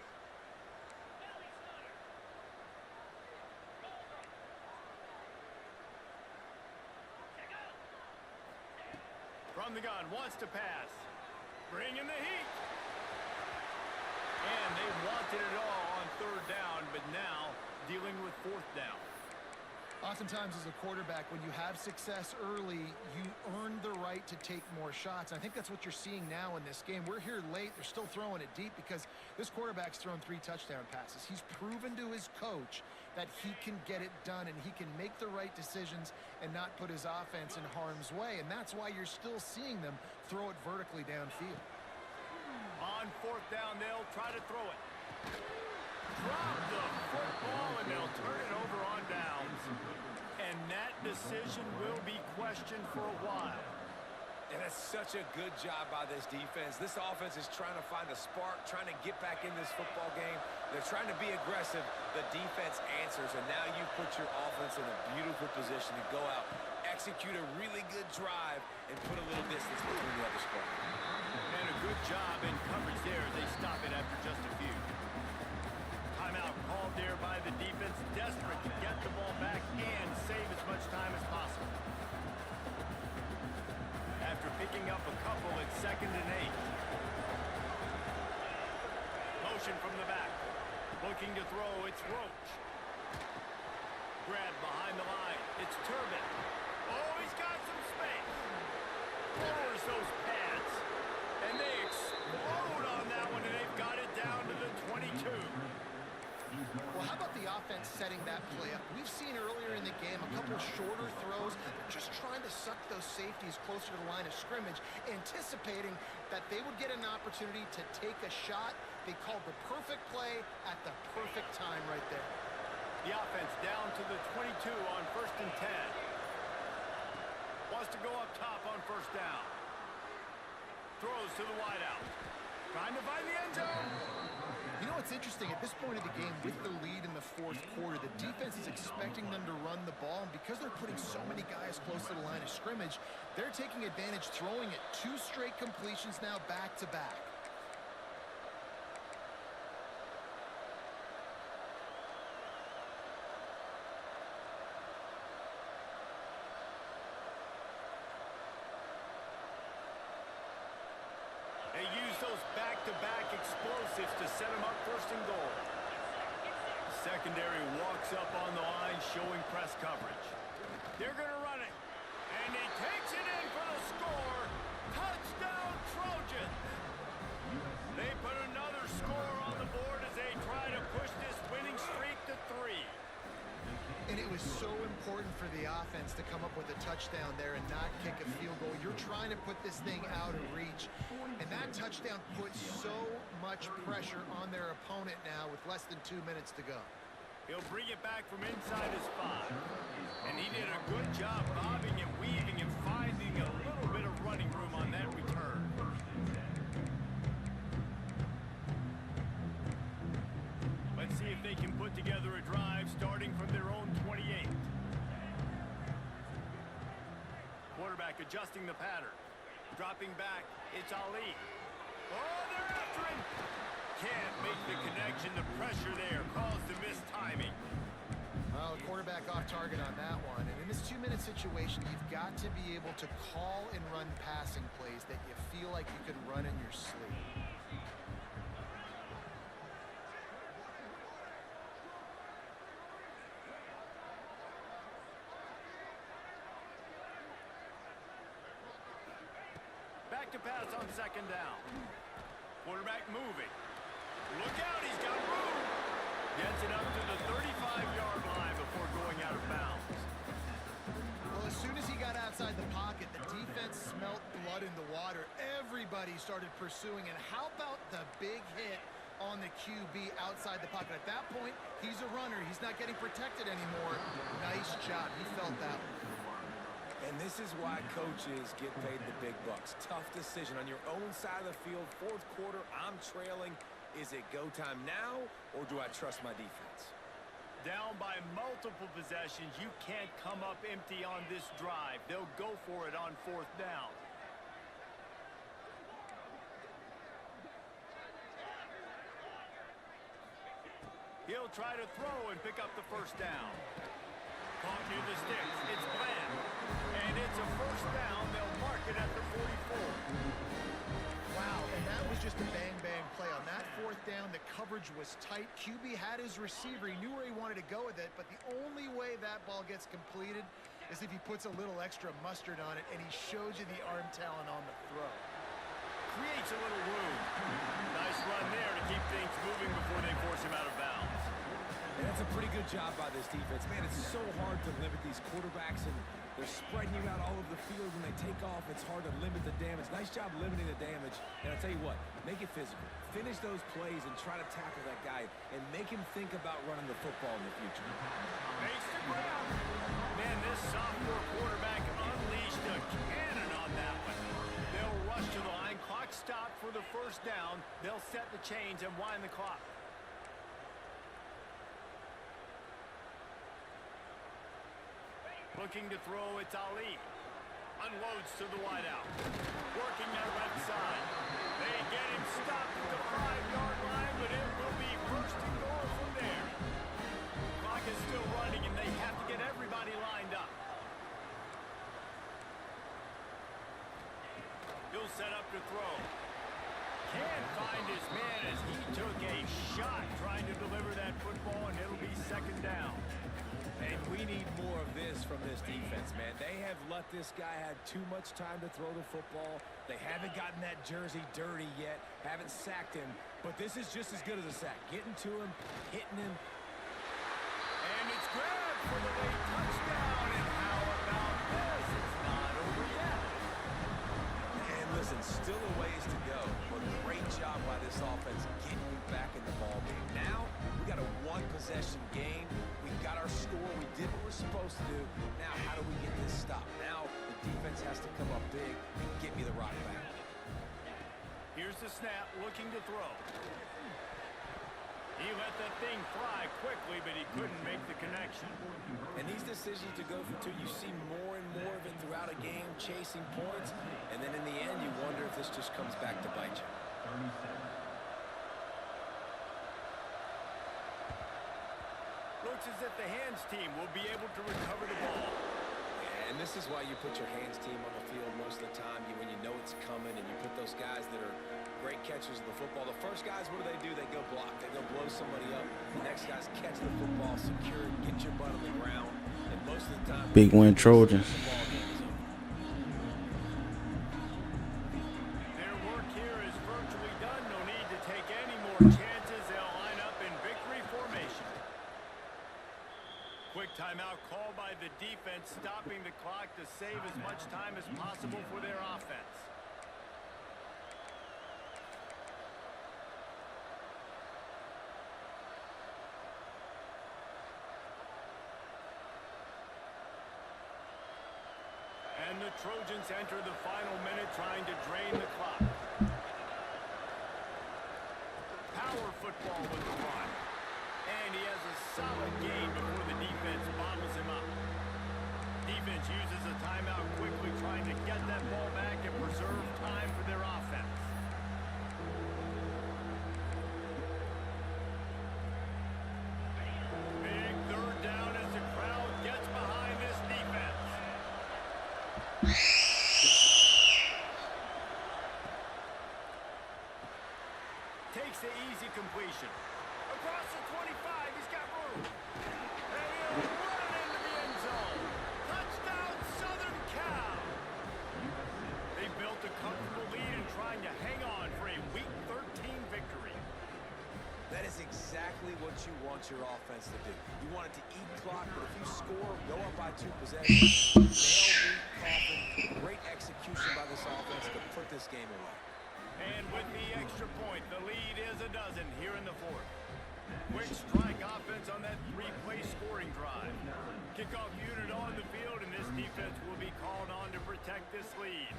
From the gun, wants to pass. Bring in the heat. And they wanted it all on third down, but now dealing with fourth down. Oftentimes as a quarterback, when you have success early, you earn the right to take more shots. And I think that's what you're seeing now in this game. We're here late. They're still throwing it deep because this quarterback's thrown 3 touchdown passes. He's proven to his coach that he can get it done and he can make the right decisions and not put his offense in harm's way. And that's why you're still seeing them throw it vertically downfield. On fourth down, they'll try to throw it. Drop the football, and they'll turn it over on downs. And that decision will be questioned for a while. And that's such a good job by this defense. This offense is trying to find a spark, trying to get back in this football game. They're trying to be aggressive. The defense answers, and now you put your offense in a beautiful position to go out, execute a really good drive, and put a little distance between the other squad. And a good job in coverage there. They stop it after just a few. Timeout called there by the defense, desperate to get the ball back and save as much time as possible. After picking up a couple, it's second and 8. Motion from the back. Looking to throw, it's Roach. Grab behind the line, it's Turbin. Oh, he's got some space. Lowers those pads. And they explode on that one, and they've got it down to the 22. Well, how about the offense setting that play up? We've seen earlier in the game a couple shorter throws. They're just trying to suck those safeties closer to the line of scrimmage, anticipating that they would get an opportunity to take a shot. They called the perfect play at the perfect time right there. The offense down to the 22 on first and 10. Wants to go up top on first down. Throws to the wideout. Trying to find the end zone. You know what's interesting? At this point of the game, with the lead in the fourth quarter, the defense is expecting them to run the ball. And because they're putting so many guys close to the line of scrimmage, they're taking advantage, throwing it 2 straight completions now back to back. They use those back-to-back explosive explosives to set him up first and goal. Secondary walks up on the line, showing press coverage. They're going to run it. And he takes it in for the score. Touchdown, Trojans. They put another score on the board as they try to push this winning streak to 3. And it was so important for the offense to come up with a touchdown there and not kick a field goal. You're trying to put this thing out of reach. And that touchdown puts so much pressure on their opponent now with less than 2 minutes to go. He'll bring it back from inside his 5. And he did a good job bobbing and weaving and finding a little bit of running room on that return. Let's see if they can put together a drive starting from their own 28. Quarterback adjusting the pattern. Dropping back, it's Ali. Oh, they're after him! Can't make the connection. The pressure there caused the missed timing. Well, the quarterback off target on that one. And in this 2-minute situation, you've got to be able to call and run passing plays that you feel like you can run in your sleep. Back to pass on second down. Quarterback moving. Look out, he's got room. Gets it up to the 35-yard line before going out of bounds. Well, as soon as he got outside the pocket, the defense smelt blood in the water. Everybody started pursuing. And how about the big hit on the QB outside the pocket? At that point, he's a runner. He's not getting protected anymore. Nice job. He felt that one. And this is why coaches get paid the big bucks. Tough decision on your own side of the field. Fourth quarter, I'm trailing. Is it go time now, or do I trust my defense? Down by multiple possessions, you can't come up empty on this drive. They'll go for it on fourth down. He'll try to throw and pick up the first down. Caught near the sticks. It's Glenn. And it's a first down. They'll mark it at the 44. Wow, and that was just a bang-bang play. On that fourth down, the coverage was tight. QB had his receiver. He knew where he wanted to go with it, but the only way that ball gets completed is if he puts a little extra mustard on it, and he shows you the arm talent on the throw. Creates a little room. Nice run there to keep things moving before they force him out of bounds. And that's a pretty good job by this defense. Man, it's so hard to limit these quarterbacks, and they're spreading you out all over the field. When they take off, it's hard to limit the damage. Nice job limiting the damage. And I'll tell you what, make it physical. Finish those plays and try to tackle that guy and make him think about running the football in the future. Makes the ground. Man, this sophomore quarterback unleashed a cannon on that one. They'll rush to the line. Clock stopped for the first down. They'll set the chains and wind the clock. Looking to throw, it's Ali. Unloads to the wideout. Working that left side. They get him stopped at the 5-yard line, but it will be first and goal from there. Clock is still running, and they have to get everybody lined up. He'll set up to throw. Can't find his man as he took a shot trying to deliver that football, and it'll be second down. And we need more of this from this defense, man. They have let this guy have too much time to throw the football. They haven't gotten that jersey dirty yet, haven't sacked him. But this is just as good as a sack. Getting to him, hitting him. And it's grabbed for the late touchdown. And how about this? It's not over yet. And listen, still a ways to go. But great job by this offense getting you back in the ball game. Now, we got a one-possession game. We got our score. We did what we're supposed to do. Now, how do we get this stopped? Now, the defense has to come up big and get me the rock back. Here's the snap, looking to throw. He let that thing fly quickly, but he couldn't make the connection. And these decisions to go for two, you see more and more of it throughout a game, chasing points. And then in the end, you wonder if this just comes back to bite you. Looks as if the hands team will be able to recover the ball. And this is why you put your hands team on the field most of the time when you know it's coming, and you put those guys that are great catchers of the football. The first guys, what do? somebody up. The next guy's catch the football, secure it, get your butt on the ground. And most of the time, Big win Trojans. their work here is virtually done. No need to take any more chances. They'll line up in victory formation. Quick timeout called by the defense, stopping the clock to save as much time as possible for their offense. And the Trojans enter the final minute trying to drain the clock. Power football with the run. And he has a solid gain before the defense bottles him up. Defense uses a timeout quickly, trying to get that ball back and preserve time for their offense. Big third down as the crowd gets behind this defense. Takes the easy completion. Across the 25, he's got room. And he'll run into the end zone. Touchdown, Southern Cal. They built a comfortable lead and trying to hang on for a Week 13 victory. That is exactly what you want your offense to do. You want it to eat clock, but if you score, go up by 2 possessions. Nail, beat, coffin. Great execution by this offense to put this game away. And with the extra point, the lead is a dozen here in the fourth. Quick strike offense on that 3-play scoring drive. Kickoff unit on the field, and this defense will be called on to protect this lead.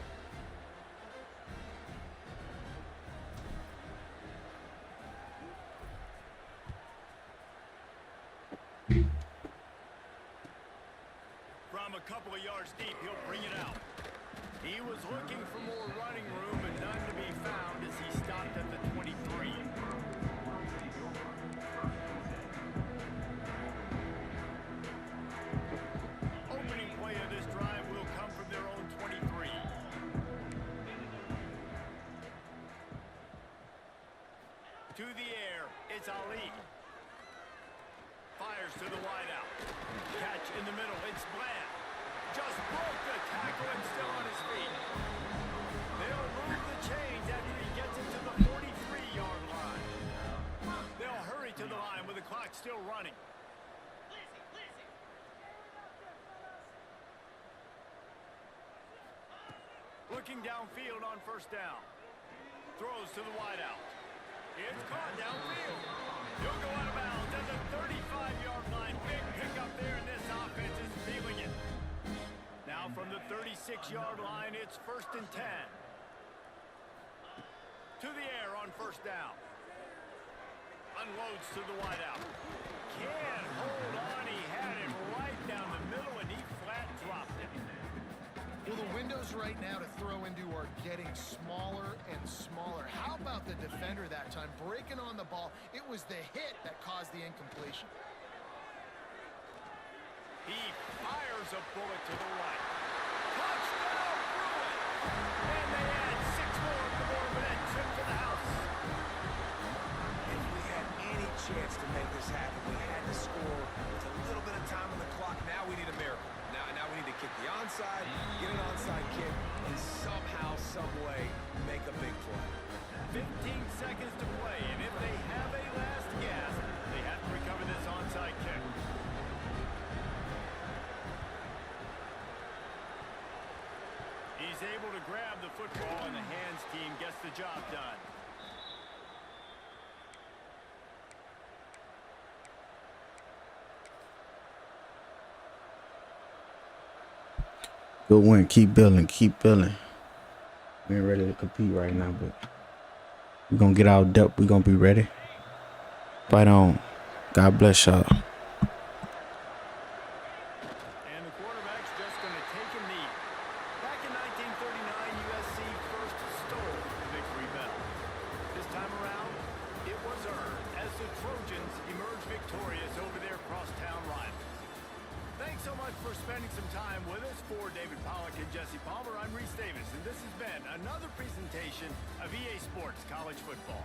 From a couple of yards deep, he'll bring it out. He was looking for more running room, and none to be found as he stopped at the 23. Opening play of this drive will come from their own 23. To the air, it's Ali. Fires to the wideout. Catch in the middle, it's Bland. Just broke the tackle and still on his feet. They'll move the chains after he gets it to the 43-yard line. They'll hurry to the line with the clock still running. Looking downfield on first down. Throws to the wideout. It's caught downfield. He'll go out of bounds at the 35-yard line. Big pickup there, and this offense is feeling it. Now from the 36-yard line, it's 1st and 10. To the air on first down. Unloads to the wideout. Can't hold on. He had it right down the middle, and he flat dropped it. Well, the windows right now to throw into are getting smaller and smaller. How about the defender that time breaking on the ball? It was the hit that caused the incompletion. He fires a bullet to the right. Touchdown, Bruins! And they add 6 more to the board with that trip to the house. If we had any chance to make this happen, we had to score with a little bit of time on the clock. Now we need a miracle. Now we need to kick the onside, get an onside kick, and somehow, some way, make a big play. 15 seconds to play, and if they have a last gasp, they have to recover this onside kick. He's able to grab the football, and the hands team gets the job done. Good win. Keep building. Keep building. We ain't ready to compete right now, but we're going to get our depth. We're going to be ready. Fight on. God bless y'all. And the quarterback's just going to take a knee. Back in 1939, USC first stole the victory bell. This time around, it was earned as the Trojans emerged victorious over their crosstown rivals. Thanks so much for spending some time with us. For David Pollack and Jesse Palmer, I'm Reese Davis, and this has been another presentation of EA Sports College Football.